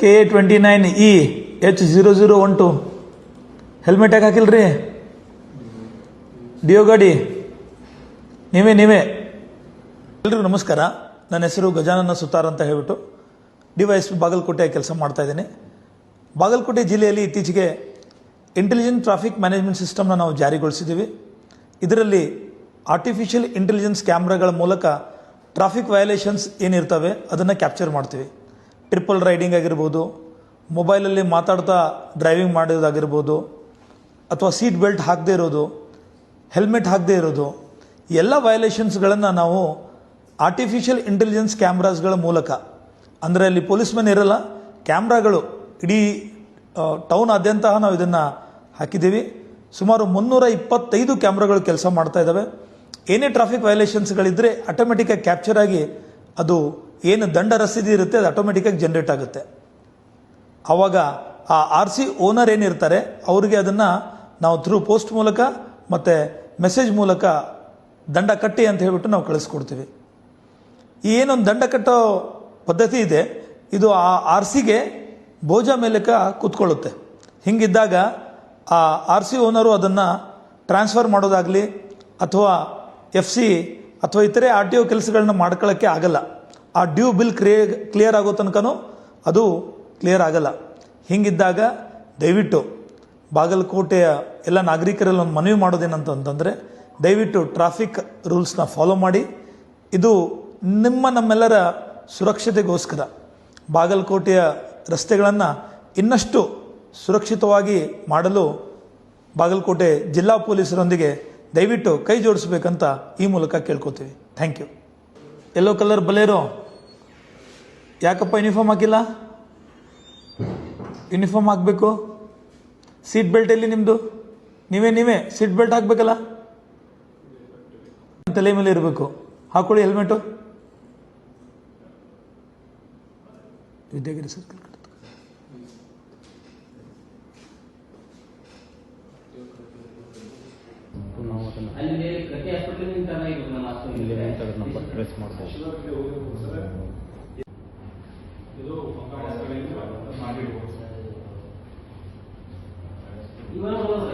KA29EH0012 helmet ಯಾಕೆ ಹಾಕಿಲ್ರಿ? Dio ಗಾಡಿ ನೀವೇ ಎಲ್ರಿಗೂ ನಮಸ್ಕಾರ. ನನ್ನ ಹೆಸರು ಗಜಾನನ ಸುತಾರ್ ಅಂತ ಹೇಳ್ಬಿಟ್ಟು DYSP ಬಾಗಲಕೋಟೆ ಕೆಲಸ ಮಾಡ್ತಾ ಇದ್ದೀನಿ. ಬಾಗಲಕೋಟೆ ಜಿಲ್ಲೆಯಲ್ಲಿ ಇತ್ತೀಚೆಗೆ ಇಂಟೆಲಿಜೆಂಟ್ ಟ್ರಾಫಿಕ್ ಮ್ಯಾನೇಜ್ಮೆಂಟ್ ಸಿಸ್ಟಮ್ನ ನಾವು ಜಾರಿಗೊಳಿಸಿದ್ದೀವಿ. ಇದರಲ್ಲಿ ಆರ್ಟಿಫಿಷಿಯಲ್ ಇಂಟೆಲಿಜೆನ್ಸ್ ಕ್ಯಾಮ್ರಾಗಳ ಮೂಲಕ ಟ್ರಾಫಿಕ್ ವಯಲೇಷನ್ಸ್ ಏನಿರ್ತವೆ ಅದನ್ನು ಕ್ಯಾಪ್ಚರ್ ಮಾಡ್ತೀವಿ. ಟ್ರಿಪಲ್ ರೈಡಿಂಗ್ ಆಗಿರ್ಬೋದು, ಮೊಬೈಲಲ್ಲಿ ಮಾತಾಡ್ತಾ ಡ್ರೈವಿಂಗ್ ಮಾಡೋದಾಗಿರ್ಬೋದು, ಅಥವಾ ಸೀಟ್ ಬೆಲ್ಟ್ ಹಾಕದೇ ಇರೋದು, ಹೆಲ್ಮೆಟ್ ಹಾಕದೇ ಇರೋದು, ಎಲ್ಲ ವಯಲೇಷನ್ಸ್ಗಳನ್ನು ನಾವು ಆರ್ಟಿಫಿಷಿಯಲ್ ಇಂಟೆಲಿಜೆನ್ಸ್ ಕ್ಯಾಮ್ರಾಸ್ಗಳ ಮೂಲಕ, ಅಂದರೆ ಅಲ್ಲಿ ಪೊಲೀಸ್ ಮೆನ್ ಇರಲ್ಲ, ಕ್ಯಾಮ್ರಾಗಳು ಇಡೀ ಟೌನಾದ್ಯಂತ ನಾವು ಇದನ್ನು ಹಾಕಿದ್ದೀವಿ. ಸುಮಾರು 325 ಕ್ಯಾಮ್ರಾಗಳು ಕೆಲಸ ಮಾಡ್ತಾ ಇದ್ದಾವೆ. ಏನೇ ಟ್ರಾಫಿಕ್ ವಯಲೇಷನ್ಸ್ಗಳಿದ್ದರೆ ಆಟೋಮೆಟಿಕ್ಕಾಗಿ ಕ್ಯಾಪ್ಚರ್ ಆಗಿ ಅದು ಏನು ದಂಡ ರಸೀದಿ ಇರುತ್ತೆ ಅದು ಆಟೋಮೆಟಿಕ್ಕಾಗಿ ಜನ್ರೇಟ್ ಆಗುತ್ತೆ. ಆವಾಗ ಆ RC ಓನರ್ ಏನಿರ್ತಾರೆ ಅವರಿಗೆ ಅದನ್ನು ನಾವು ಥ್ರೂ ಪೋಸ್ಟ್ ಮೂಲಕ ಮತ್ತು ಮೆಸೇಜ್ ಮೂಲಕ ದಂಡ ಕಟ್ಟಿ ಅಂತ ಹೇಳ್ಬಿಟ್ಟು ನಾವು ಕಳಿಸ್ಕೊಡ್ತೀವಿ. ಈ ಏನೊಂದು ದಂಡ ಕಟ್ಟೋ ಪದ್ಧತಿ ಇದೆ, ಇದು ಆ RCಗೆ ಬೋಜ ಮೇಲಕ ಕೂತ್ಕೊಳ್ಳುತ್ತೆ. ಹಿಂಗಿದ್ದಾಗ ಆ RC ಓನರು ಅದನ್ನು ಟ್ರಾನ್ಸ್ಫರ್ ಮಾಡೋದಾಗಲಿ ಅಥವಾ FC ಅಥವಾ ಇತರೆ RTO ಕೆಲಸಗಳನ್ನ ಮಾಡ್ಕೊಳ್ಳೋಕ್ಕೆ ಆಗಲ್ಲ. ಆ ಡ್ಯೂ ಬಿಲ್ ಕ್ಲಿಯರ್ ಆಗೋ ತನಕನೂ ಅದು ಕ್ಲಿಯರ್ ಆಗಲ್ಲ. ಹಿಂಗಿದ್ದಾಗ ದಯವಿಟ್ಟು ಬಾಗಲಕೋಟೆಯ ಎಲ್ಲ ನಾಗರಿಕರಲ್ಲಿ ಒಂದು ಮನವಿ ಮಾಡೋದೇನಂತಂದರೆ, ದಯವಿಟ್ಟು ಟ್ರಾಫಿಕ್ ರೂಲ್ಸ್ನ ಫಾಲೋ ಮಾಡಿ. ಇದು ನಮ್ಮೆಲ್ಲರ ಸುರಕ್ಷತೆಗೋಸ್ಕರ ಬಾಗಲಕೋಟೆಯ ರಸ್ತೆಗಳನ್ನು ಇನ್ನಷ್ಟು ಸುರಕ್ಷಿತವಾಗಿ ಮಾಡಲು ಬಾಗಲಕೋಟೆ ಜಿಲ್ಲಾ ಪೊಲೀಸರೊಂದಿಗೆ ದಯವಿಟ್ಟು ಕೈ ಜೋಡಿಸ್ಬೇಕಂತ ಈ ಮೂಲಕ ಕೇಳ್ಕೊತೀವಿ. Thank you. Yellow colour Bolero ಯಾಕಪ್ಪ ಯೂನಿಫಾರ್ಮ್ ಹಾಕಿಲ್ಲ? ಯೂನಿಫಾರ್ಮ್ ಹಾಕಬೇಕು. ಸೀಟ್ ಬೆಲ್ಟ್ ಎಲ್ಲಿ ನಿಮ್ಮದು? ನೀವೇ ಸೀಟ್ ಬೆಲ್ಟ್ ಹಾಕಬೇಕಲ್ಲ, ತಲೆ ಮೇಲೆ ಇರಬೇಕು. ಹಾಕೊಳ್ಳಿ helmet. Vidyagiri circle number trace ಮಾಡ್ಬೋದು.